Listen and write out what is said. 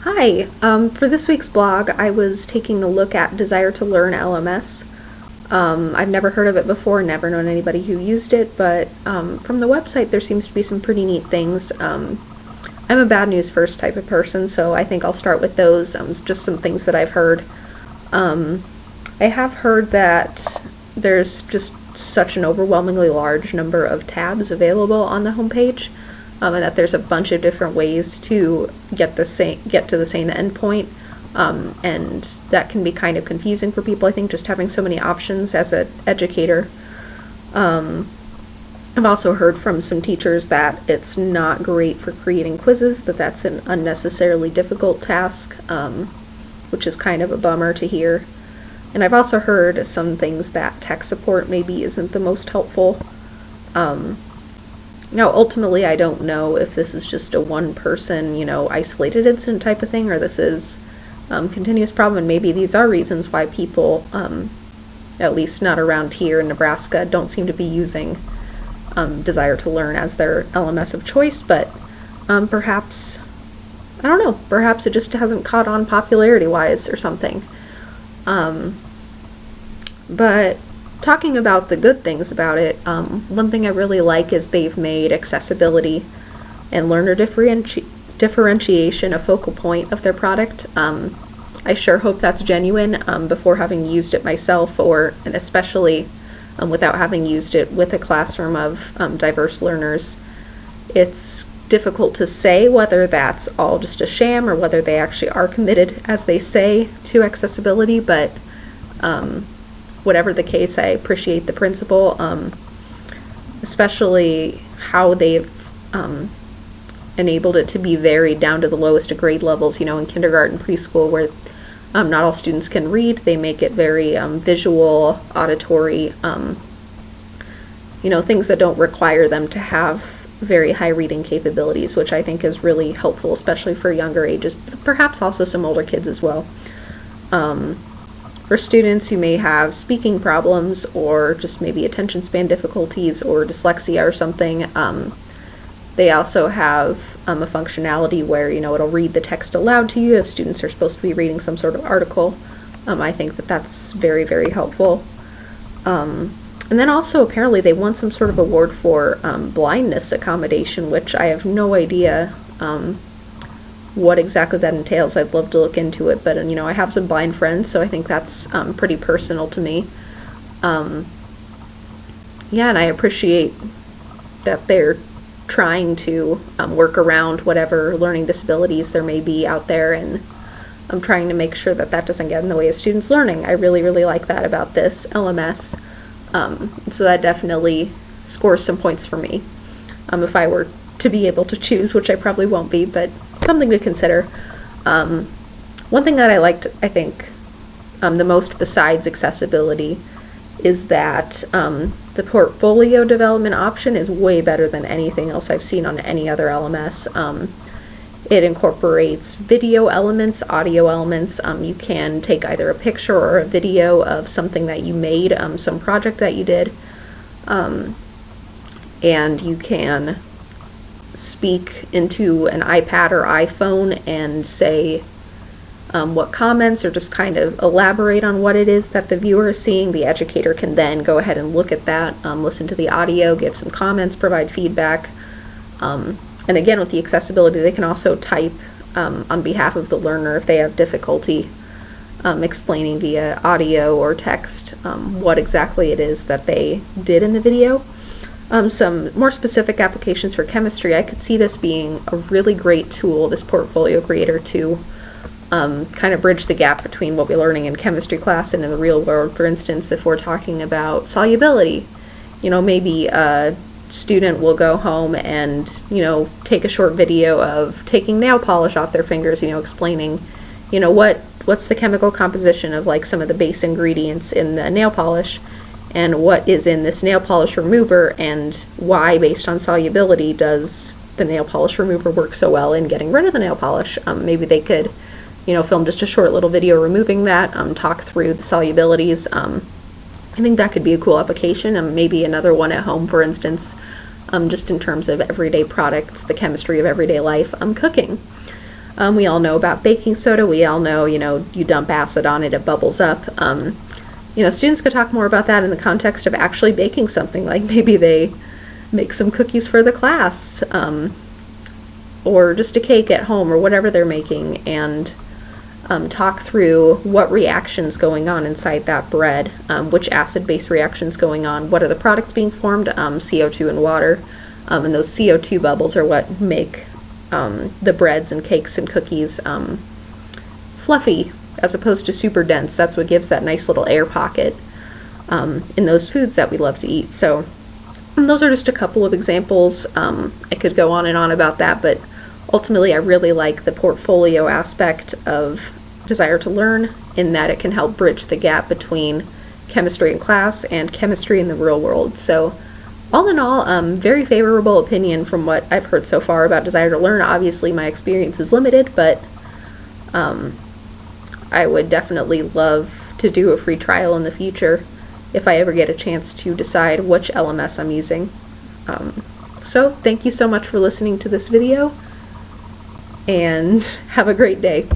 Hi, for this week's blog, I was taking a look at Desire to Learn LMS. I've never heard of it before, never known anybody who used it, but from the website there seems to be some pretty neat things. I'm a bad news first type of person, so I think I'll start with those, just some things that I've heard. I have heard that there's just such an overwhelmingly large number of tabs available on the homepage. And that there's a bunch of different ways to get to the same endpoint, and that can be kind of confusing for people. I think just having so many options as an educator. I've also heard from some teachers that it's not great for creating quizzes, that's an unnecessarily difficult task, which is kind of a bummer to hear. And I've also heard some things that tech support maybe isn't the most helpful. Now, ultimately, I don't know if this is just a one-person, isolated incident type of thing, or this is continuous problem, and maybe these are reasons why people, at least not around here in Nebraska, don't seem to be using Desire to Learn as their LMS of choice, but perhaps, I don't know, perhaps it just hasn't caught on popularity-wise or something. But talking about the good things about it, one thing I really like is they've made accessibility and learner differentiation a focal point of their product. I sure hope that's genuine before having used it myself, and especially without having used it with a classroom of diverse learners. It's difficult to say whether that's all just a sham or whether they actually are committed, as they say, to accessibility, but whatever the case, I appreciate the principle, especially how they've enabled it to be varied down to the lowest of grade levels, in kindergarten, preschool, where not all students can read. They make it very visual, auditory, things that don't require them to have very high reading capabilities, which I think is really helpful, especially for younger ages, but perhaps also some older kids as well. For students who may have speaking problems or just maybe attention span difficulties or dyslexia or something, they also have a functionality where, it'll read the text aloud to you if students are supposed to be reading some sort of article. I think that's very, very helpful. And then also apparently they won some sort of award for blindness accommodation, which I have no idea what exactly that entails. I'd love to look into it, but I have some blind friends, so I think that's pretty personal to me. Yeah, and I appreciate that they're trying to work around whatever learning disabilities there may be out there, and I'm trying to make sure that doesn't get in the way of students' learning. I really, really like that about this LMS, so that definitely scores some points for me. If I were to be able to choose, which I probably won't be, but something to consider. One thing that I liked, I think, the most besides accessibility is that the portfolio development option is way better than anything else I've seen on any other LMS. It incorporates video elements, audio elements. You can take either a picture or a video of something that you made, some project that you did, and you can speak into an iPad or iPhone and say what comments, or just kind of elaborate on what it is that the viewer is seeing. The educator can then go ahead and look at that, listen to the audio, give some comments, provide feedback. And again, with the accessibility, they can also type on behalf of the learner if they have difficulty explaining via audio or text what exactly it is that they did in the video. Some more specific applications for chemistry, I could see this being a really great tool, this portfolio creator, to kind of bridge the gap between what we're learning in chemistry class and in the real world. For instance, if we're talking about solubility, maybe a student will go home and, take a short video of taking nail polish off their fingers, explaining, what's the chemical composition of like some of the base ingredients in the nail polish, and what is in this nail polish remover, and why, based on solubility, does the nail polish remover work so well in getting rid of the nail polish. Maybe they could, film just a short little video removing that, talk through the solubilities. I think that could be a cool application. Maybe another one at home, for instance, just in terms of everyday products, the chemistry of everyday life, cooking. We all know about baking soda. We all know, you dump acid on it, it bubbles up. Students could talk more about that in the context of actually baking something, like maybe they make some cookies for the class, or just a cake at home, or whatever they're making, and talk through what reactions going on inside that bread, which acid-base reactions going on, what are the products being formed, CO2 and water, and those CO2 bubbles are what make the breads and cakes and cookies fluffy as opposed to super dense. That's what gives that nice little air pocket in those foods that we love to eat. So those are just a couple of examples. I could go on and on about that, but ultimately I really like the portfolio aspect of Desire to Learn, in that it can help bridge the gap between chemistry in class and chemistry in the real world. So all in all, very favorable opinion from what I've heard so far about Desire to Learn. Obviously my experience is limited, but I would definitely love to do a free trial in the future if I ever get a chance to decide which LMS I'm using. So thank you so much for listening to this video, and have a great day.